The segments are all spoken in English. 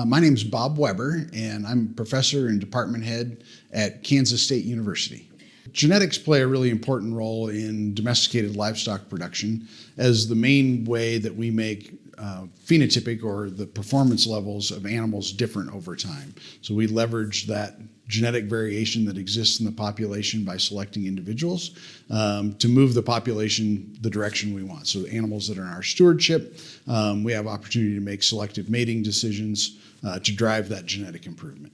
My name is Bob Weaber, and I'm a professor and department head at Kansas State University. Genetics play a really important role in domesticated livestock production as the main way that we make phenotypic or the performance levels of animals different over time. So we leverage that genetic variation that exists in the population by selecting individuals to move the population the direction we want. So animals that are in our stewardship, we have opportunity to make selective mating decisions to drive that genetic improvement.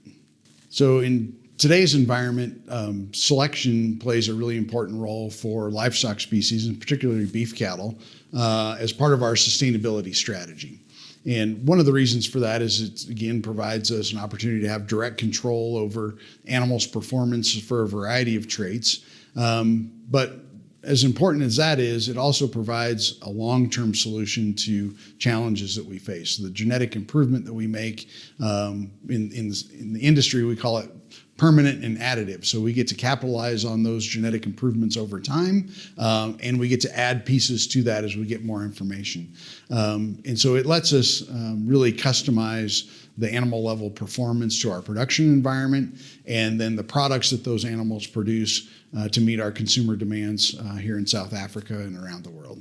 So in today's environment, selection plays a really important role for livestock species, and particularly beef cattle, as part of our sustainability strategy. And one of the reasons for that is it, again, provides us an opportunity to have direct control over animals' performance for a variety of traits. But as important as that is, it also provides a long-term solution to challenges that we face. The genetic improvement that we make in the industry, we call it permanent and additive. So we get to capitalize on those genetic improvements over time, and we get to add pieces to that as we get more information. And so it lets us really customize the animal level performance to our production environment, and then the products that those animals produce to meet our consumer demands here in South Africa and around the world.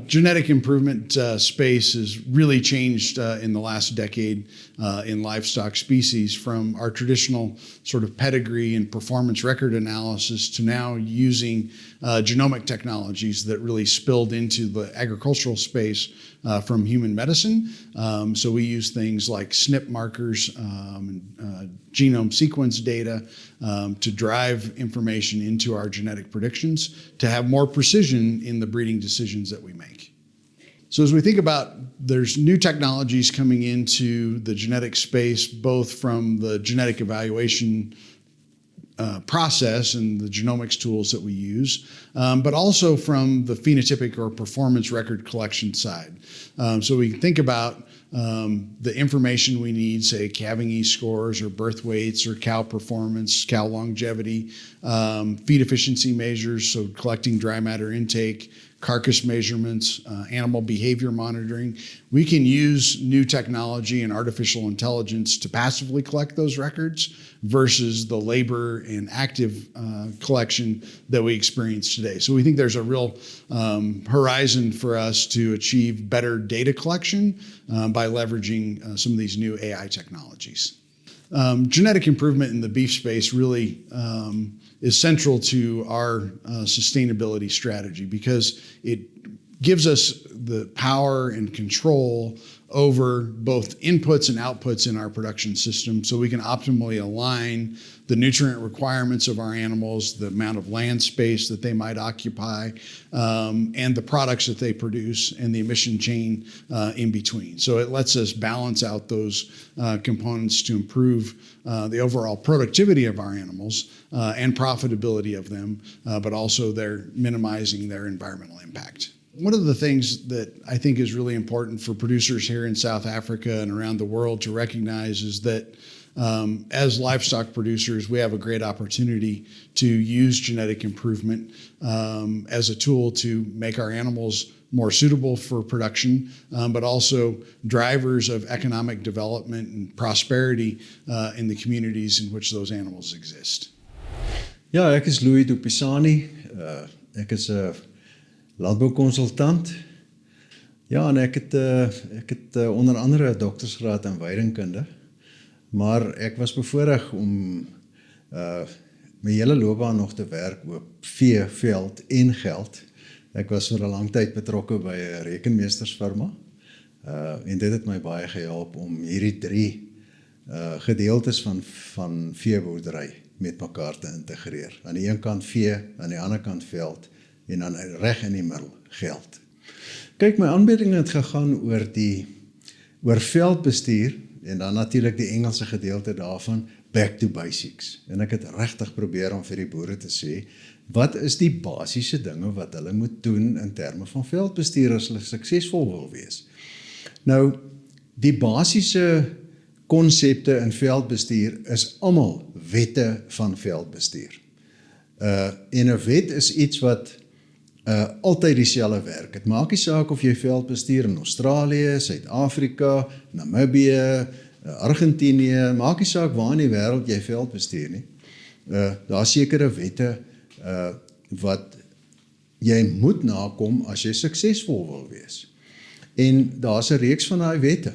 Genetic improvement space has really changed in the last decade in livestock species, from our traditional sort of pedigree and performance record analysis to now using genomic technologies that really spilled into the agricultural space from human medicine. So we use things like SNP markers, genome sequence data to drive information into our genetic predictions to have more precision in the breeding decisions that we make. So as we think about, there's new technologies coming into the genetic space, both from the genetic evaluation process and the genomics tools that we use, but also from the phenotypic or performance record collection side. So we think about the information we need, say calving E-scores or birth weights or cow performance, cow longevity, feed efficiency measures, so collecting dry matter intake, carcass measurements, animal behavior monitoring. We can use new technology and artificial intelligence to passively collect those records versus the labor and active collection that we experience today. So we think there's a real horizon for us to achieve better data collection by leveraging some of these new AI technologies. Genetic improvement in the beef space really is central to our sustainability strategy because it gives us the power and control over both inputs and outputs in our production system, so we can optimally align the nutrient requirements of our animals, the amount of land space that they might occupy, and the products that they produce, and the emission chain in between. So it lets us balance out those components to improve the overall productivity of our animals and profitability of them, but also they're minimizing their environmental impact. One of the things that I think is really important for producers here in South Africa and around the world to recognize is that as livestock producers, we have a great opportunity to use genetic improvement as a tool to make our animals more suitable for production, but also drivers of economic development and prosperity in the communities in which those animals exist. Ja, ek is Louis du Pisani. Ek is 'n landboukonsultant. Ja, en ek het onder andere 'n doktorsgraad in weidingkunde, maar ek was bevoorreg om my hele loopbaan nog te werk op vee, veld en geld. Ek was vir 'n lang tyd betrokke by 'n rekenmeestersfirma en dit het my baie gehelp om hierdie drie gedeeltes van veeboerdery met mekaar te integreer. Aan die een kant vee, aan die ander kant veld en dan reg in die middel geld. Kyk, my aanbieding het gegaan oor veldbestuur en dan natuurlik die Engelse gedeelte daarvan, back to basics. En ek het regtig probeer om vir die boere te sê, wat is die basiese dinge wat hulle moet doen in terme van veldbestuur as hulle suksesvol wil wees? Nou, die basiese konsepte in veldbestuur is almal wette van veldbestuur. En 'n wet is iets wat altyd dieselfde werk. Het maak nie saak of jy veld bestuur in Australië, Suid-Afrika, Namibië, Argentinië, maak nie saak waar in die wêreld jy veld bestuur nie. Daar is sekere wette wat jy moet nakom as jy suksesvol wil wees. En daar's 'n reeks van daai wette.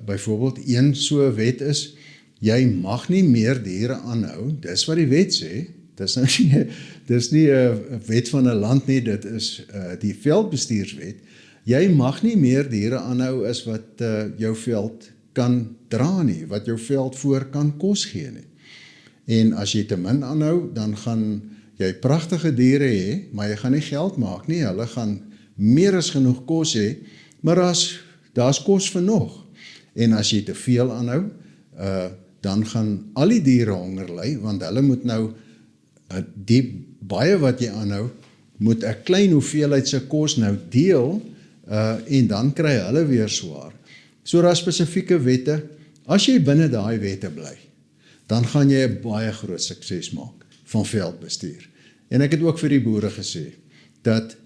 Byvoorbeeld een so wet is, jy mag nie meer diere aanhou, dis wat die wet sê, dis nie 'n wet van 'n land nie, dit is die veldbestuurswet. Jy mag nie meer diere aanhou as wat jou veld kan dra nie, wat jou veld voor kan kos gee nie. En as jy te min aanhou, dan gaan jy pragtige diere hê, maar jy gaan nie geld maak nie, hulle gaan meer as genoeg kos hê, maar daar's kos vir nog. En as jy te veel aanhou, dan gaan al die diere honger ly, want hulle moet nou, die baie wat jy aanhou, moet 'n klein hoeveelheid se kos nou deel, en dan kry hulle weer swaar. So daar spesifieke wette, as jy binne daai wette bly, dan gaan jy 'n baie groot sukses maak van veldbestuur. En ek het ook vir die boere gesê, dat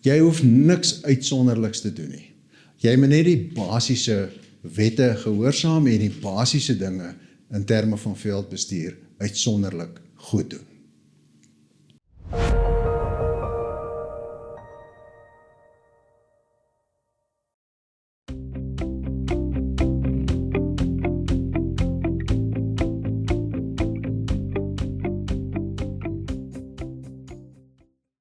jy hoef niks uitsonderliks te doen nie. Jy moet net die basiese wette gehoorsaam en die basiese dinge in terme van veldbestuur uitsonderlik goed doen.